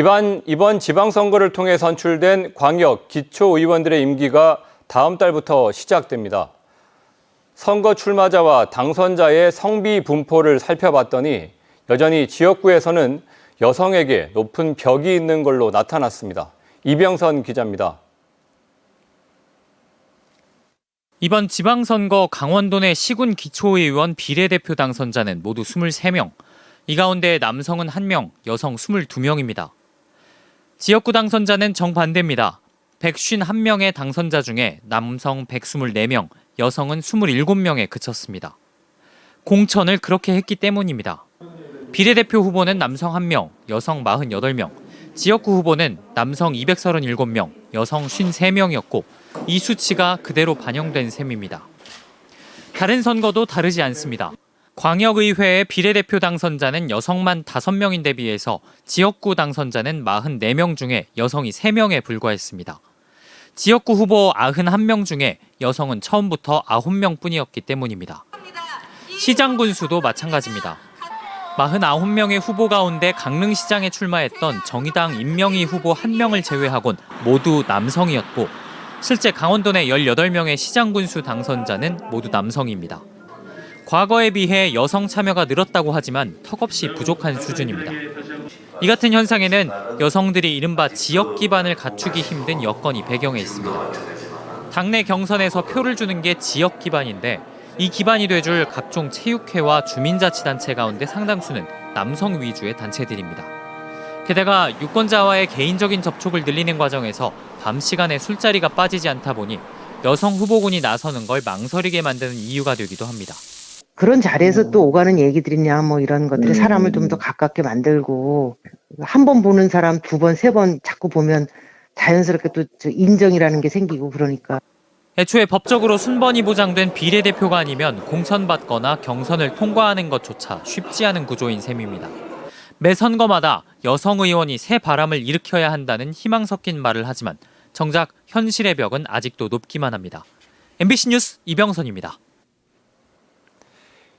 이번 지방선거를 통해 선출된 광역 기초의원들의 임기가 다음 달부터 시작됩니다. 선거 출마자와 당선자의 성비 분포를 살펴봤더니 여전히 지역구에서는 여성에게 높은 벽이 있는 걸로 나타났습니다. 이병선 기자입니다. 이번 지방선거 강원도 내 시군 기초의원 비례대표 당선자는 모두 23명. 이 가운데 남성은 1명, 여성 22명입니다. 지역구 당선자는 정반대입니다. 151명의 당선자 중에 남성 124명, 여성은 27명에 그쳤습니다. 공천을 그렇게 했기 때문입니다. 비례대표 후보는 남성 1명, 여성 48명, 지역구 후보는 남성 237명, 여성 53명이었고 이 수치가 그대로 반영된 셈입니다. 다른 선거도 다르지 않습니다. 광역의회의 비례대표 당선자는 여성만 5명인데 비해서 지역구 당선자는 44명 중에 여성이 3명에 불과했습니다. 지역구 후보 91명 중에 여성은 처음부터 9명뿐이었기 때문입니다. 시장 군수도 마찬가지입니다. 49명의 후보 가운데 강릉시장에 출마했던 정의당 임명희 후보 1명을 제외하곤 모두 남성이었고 실제 강원도 내 18명의 시장 군수 당선자는 모두 남성입니다. 과거에 비해 여성 참여가 늘었다고 하지만 턱없이 부족한 수준입니다. 이 같은 현상에는 여성들이 이른바 지역 기반을 갖추기 힘든 여건이 배경에 있습니다. 당내 경선에서 표를 주는 게 지역 기반인데 이 기반이 돼줄 각종 체육회와 주민자치단체 가운데 상당수는 남성 위주의 단체들입니다. 게다가 유권자와의 개인적인 접촉을 늘리는 과정에서 밤 시간에 술자리가 빠지지 않다 보니 여성 후보군이 나서는 걸 망설이게 만드는 이유가 되기도 합니다. 그런 자리에서 또 오가는 얘기들이냐 뭐 이런 것들이 사람을 좀 더 가깝게 만들고 한 번 보는 사람 2번, 3번 자꾸 보면 자연스럽게 또 인정이라는 게 생기고 그러니까. 애초에 법적으로 순번이 보장된 비례대표가 아니면 공천받거나 경선을 통과하는 것조차 쉽지 않은 구조인 셈입니다. 매 선거마다 여성 의원이 새 바람을 일으켜야 한다는 희망 섞인 말을 하지만 정작 현실의 벽은 아직도 높기만 합니다. MBC 뉴스 이병선입니다.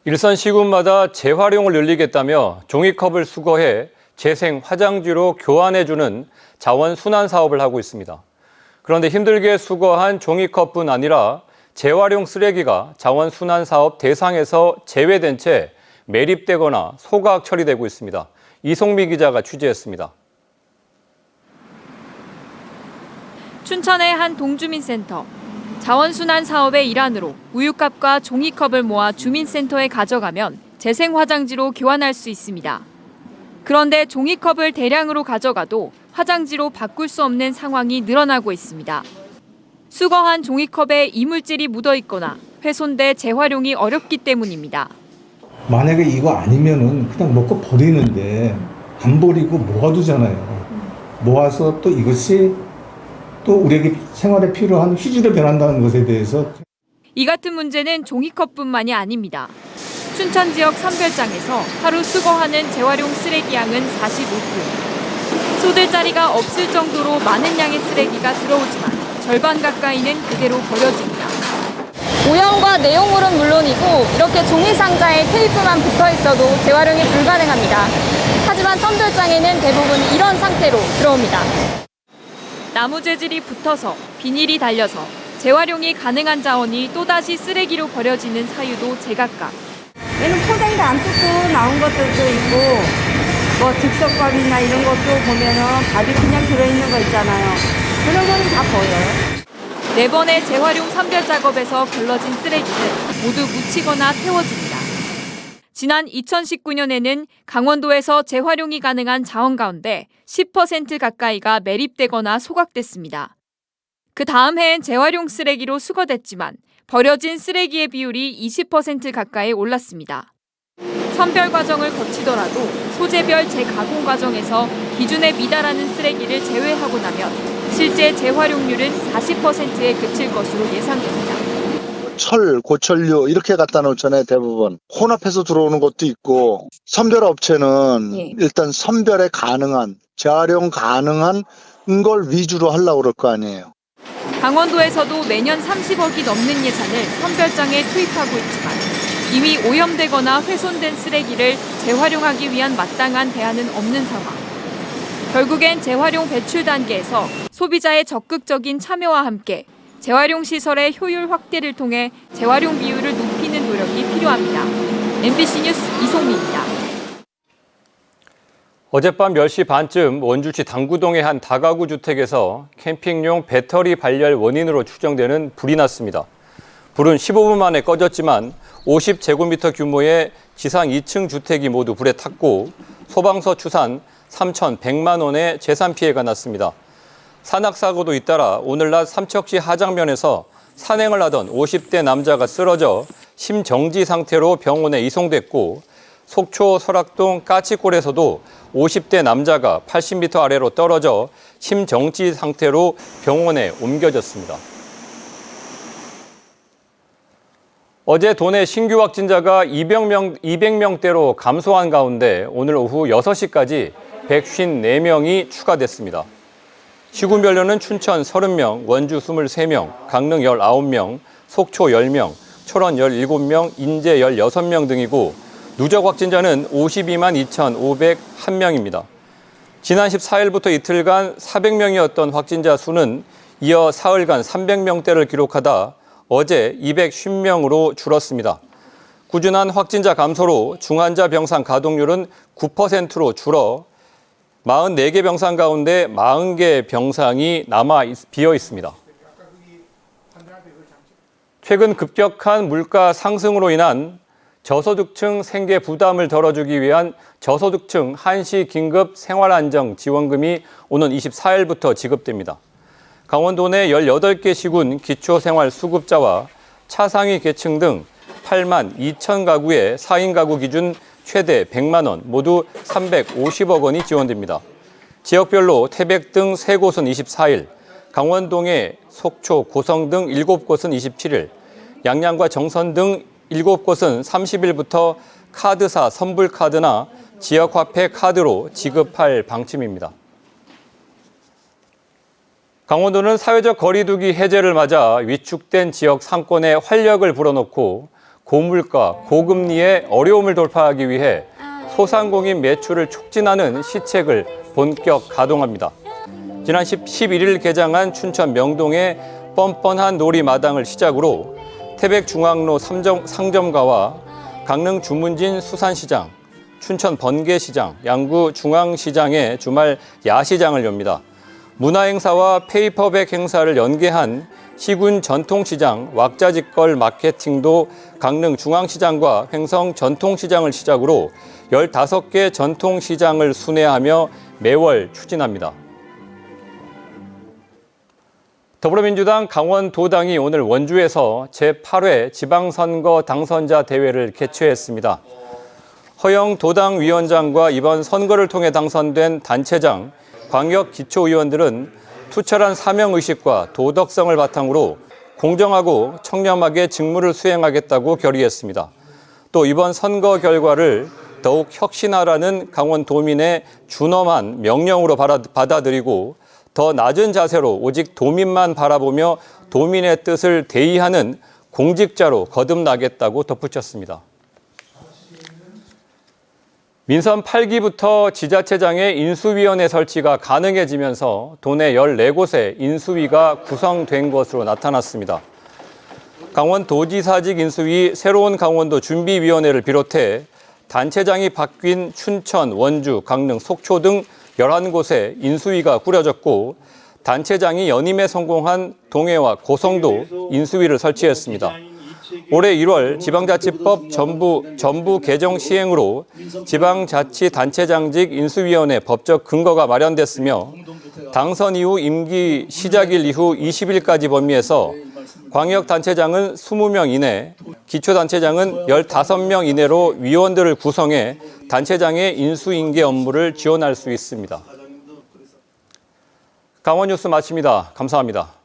일선 시군마다 재활용을 늘리겠다며 종이컵을 수거해 재생 화장지로 교환해주는 자원순환 사업을 하고 있습니다. 그런데 힘들게 수거한 종이컵뿐 아니라 재활용 쓰레기가 자원순환 사업 대상에서 제외된 채 매립되거나 소각 처리되고 있습니다. 이송미 기자가 취재했습니다. 춘천의 한 동주민센터. 자원순환 사업의 일환으로 우유컵과 종이컵을 모아 주민센터에 가져가면 재생화장지로 교환할 수 있습니다. 그런데 종이컵을 대량으로 가져가도 화장지로 바꿀 수 없는 상황이 늘어나고 있습니다. 수거한 종이컵에 이물질이 묻어 있거나 훼손돼 재활용이 어렵기 때문입니다. 만약에 이거 아니면은 그냥 먹고 버리는데 안 버리고 모아두잖아요. 모아서 또 이것이 또 우리에게 생활에 필요한 휴지로 변한다는 것에 대해서 이 같은 문제는 종이컵뿐만이 아닙니다. 춘천 지역 선별장에서 하루 수거하는 재활용 쓰레기 양은 45톤. 쏟을 자리가 없을 정도로 많은 양의 쓰레기가 들어오지만 절반 가까이는 그대로 버려집니다. 오염과 내용물은 물론이고 이렇게 종이 상자에 테이프만 붙어 있어도 재활용이 불가능합니다. 하지만 선별장에는 대부분 이런 상태로 들어옵니다. 나무 재질이 붙어서 비닐이 달려서 재활용이 가능한 자원이 또다시 쓰레기로 버려지는 사유도 제각각. 얘는 포장도 안 뜯고 나온 것들도 있고 뭐 즉석밥이나 이런 것도 보면은 밥이 그냥 들어있는 거 있잖아요. 그런 거는 다 버려요. 4번의 재활용 선별 작업에서 걸러진 쓰레기는 모두 묻히거나 태워집니다. 지난 2019년에는 강원도에서 재활용이 가능한 자원 가운데 10% 가까이가 매립되거나 소각됐습니다. 그 다음 해엔 재활용 쓰레기로 수거됐지만 버려진 쓰레기의 비율이 20% 가까이 올랐습니다. 선별 과정을 거치더라도 소재별 재가공 과정에서 기준에 미달하는 쓰레기를 제외하고 나면 실제 재활용률은 40%에 그칠 것으로 예상됩니다. 철, 고철류 이렇게 갖다 놓잖아요. 대부분 혼합해서 들어오는 것도 있고 선별업체는 일단 선별에 가능한 재활용 가능한 걸 위주로 하려고 그럴 거 아니에요. 강원도에서도 매년 30억이 넘는 예산을 선별장에 투입하고 있지만 이미 오염되거나 훼손된 쓰레기를 재활용하기 위한 마땅한 대안은 없는 상황. 결국엔 재활용 배출 단계에서 소비자의 적극적인 참여와 함께 재활용 시설의 효율 확대를 통해 재활용 비율을 높이는 노력이 필요합니다. MBC 뉴스 이송미입니다. 어젯밤 10시 반쯤 원주시 당구동의 한 다가구 주택에서 캠핑용 배터리 발열 원인으로 추정되는 불이 났습니다. 불은 15분 만에 꺼졌지만 50제곱미터 규모의 지상 2층 주택이 모두 불에 탔고 소방서 추산 3,100만 원의 재산 피해가 났습니다. 산악사고도 잇따라 오늘 낮 삼척시 하장면에서 산행을 하던 50대 남자가 쓰러져 심정지 상태로 병원에 이송됐고 속초 설악동 까치골에서도 50대 남자가 80m 아래로 떨어져 심정지 상태로 병원에 옮겨졌습니다. 어제 도내 신규 확진자가 200명대로 감소한 가운데 오늘 오후 6시까지 154명이 추가됐습니다. 시군별로는 춘천 30명, 원주 23명, 강릉 19명, 속초 10명, 철원 17명, 인제 16명 등이고 누적 확진자는 52만 2,501명입니다. 지난 14일부터 이틀간 400명이었던 확진자 수는 이어 사흘간 300명대를 기록하다 어제 250명으로 줄었습니다. 꾸준한 확진자 감소로 중환자 병상 가동률은 9%로 줄어 44개 병상 가운데 40개 병상이 비어 있습니다. 최근 급격한 물가 상승으로 인한 저소득층 생계 부담을 덜어주기 위한 저소득층 한시 긴급 생활안정 지원금이 오는 24일부터 지급됩니다. 강원도 내 18개 시군 기초생활수급자와 차상위 계층 등 8만 2천 가구의 4인 가구 기준 최대 100만 원, 모두 350억 원이 지원됩니다. 지역별로 태백 등 3곳은 24일, 강원동의 속초, 고성 등 7곳은 27일, 양양과 정선 등 7곳은 30일부터 카드사 선불카드나 지역화폐 카드로 지급할 방침입니다. 강원도는 사회적 거리두기 해제를 맞아 위축된 지역 상권에 활력을 불어넣고 고물가, 고금리의 어려움을 돌파하기 위해 소상공인 매출을 촉진하는 시책을 본격 가동합니다. 지난 11일 개장한 춘천 명동의 뻔뻔한 놀이마당을 시작으로 태백 중앙로 상점가와 강릉 주문진 수산시장, 춘천 번개시장, 양구 중앙시장의 주말 야시장을 엽니다. 문화행사와 페이퍼백 행사를 연계한 시군 전통시장 왁자지껄 마케팅도 강릉 중앙시장과 횡성 전통시장을 시작으로 15개 전통시장을 순회하며 매월 추진합니다. 더불어민주당 강원도당이 오늘 원주에서 제8회 지방선거 당선자 대회를 개최했습니다. 허영 도당위원장과 이번 선거를 통해 당선된 단체장, 광역 기초의원들은 투철한 사명의식과 도덕성을 바탕으로 공정하고 청렴하게 직무를 수행하겠다고 결의했습니다. 또 이번 선거 결과를 더욱 혁신하라는 강원도민의 준엄한 명령으로 받아들이고 더 낮은 자세로 오직 도민만 바라보며 도민의 뜻을 대의하는 공직자로 거듭나겠다고 덧붙였습니다. 민선 8기부터 지자체장의 인수위원회 설치가 가능해지면서 도내 14곳에 인수위가 구성된 것으로 나타났습니다. 강원도지사직 인수위 새로운 강원도 준비위원회를 비롯해 단체장이 바뀐 춘천, 원주, 강릉, 속초 등 11곳에 인수위가 꾸려졌고 단체장이 연임에 성공한 동해와 고성도 인수위를 설치했습니다. 올해 1월 지방자치법 전부 개정 시행으로 지방자치단체장직 인수위원회 법적 근거가 마련됐으며 당선 이후 임기 시작일 이후 20일까지 범위에서 광역단체장은 20명 이내, 기초단체장은 15명 이내로 위원들을 구성해 단체장의 인수인계 업무를 지원할 수 있습니다. 강원뉴스 마칩니다. 감사합니다.